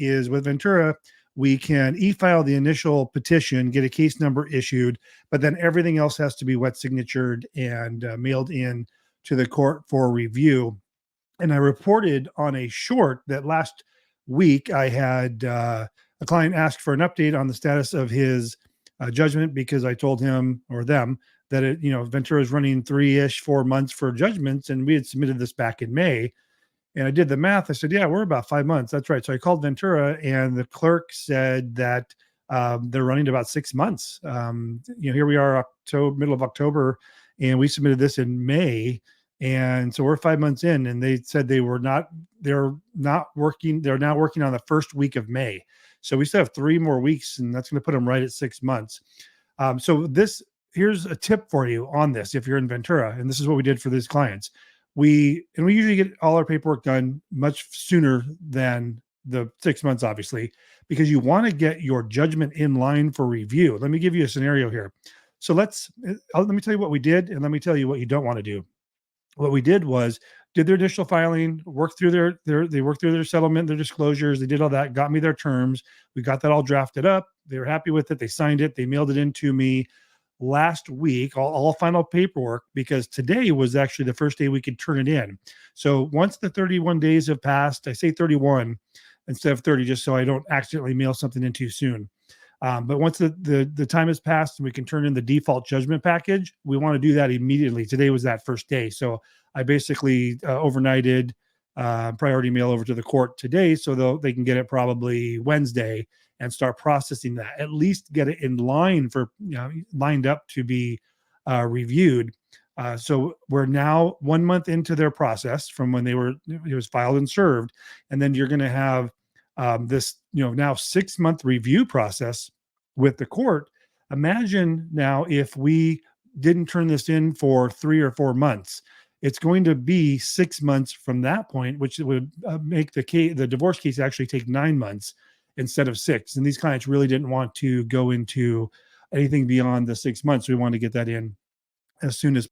is with Ventura, we can e-file the initial petition, get a case number issued, but then everything else has to be wet signatured and mailed in to the court for review. And I reported on a short that last week I had a client ask for an update on the status of his judgment, because I told him or them that Ventura is running 4 months for judgments, and we had submitted this back in May. And I did the math. I said, yeah, we're about 5 months. That's right. So I called Ventura, and the clerk said that they're running about 6 months. Here we are, middle of October, and we submitted this in May. And so we're 5 months in, and they said they're now working on the first week of May. So we still have 3 more weeks, and that's going to put them right at 6 months. Here's a tip for you on this. If you're in Ventura, and this is what we did for these clients, we usually get all our paperwork done much sooner than the 6 months, obviously, because you want to get your judgment in line for review. Let me give you a scenario here. So let me tell you what we did, and let me tell you what you don't want to do. What we did was did their initial filing, worked through their settlement, their disclosures. They did all that, got me their terms. We got that all drafted up. They were happy with it. They signed it. They mailed it in to me last week, all final paperwork, because today was actually the first day we could turn it in. So once the 31 days have passed, I say 31 instead of 30, just so I don't accidentally mail something in too soon. But once the time has passed and we can turn in the default judgment package, we want to do that immediately. Today was that first day. So I basically overnighted priority mail over to the court today, so they can get it probably Wednesday and start processing that. At least get it in line lined up to be reviewed. So we're now 1 month into their process from when it was filed and served, and then you're going to have this now 6 month review process with the court. Imagine now if we didn't turn this in for 3 or 4 months. It's going to be 6 months from that point, which would make the divorce case actually take 9 months instead of 6. And these clients really didn't want to go into anything beyond the 6 months. We want to get that in as soon as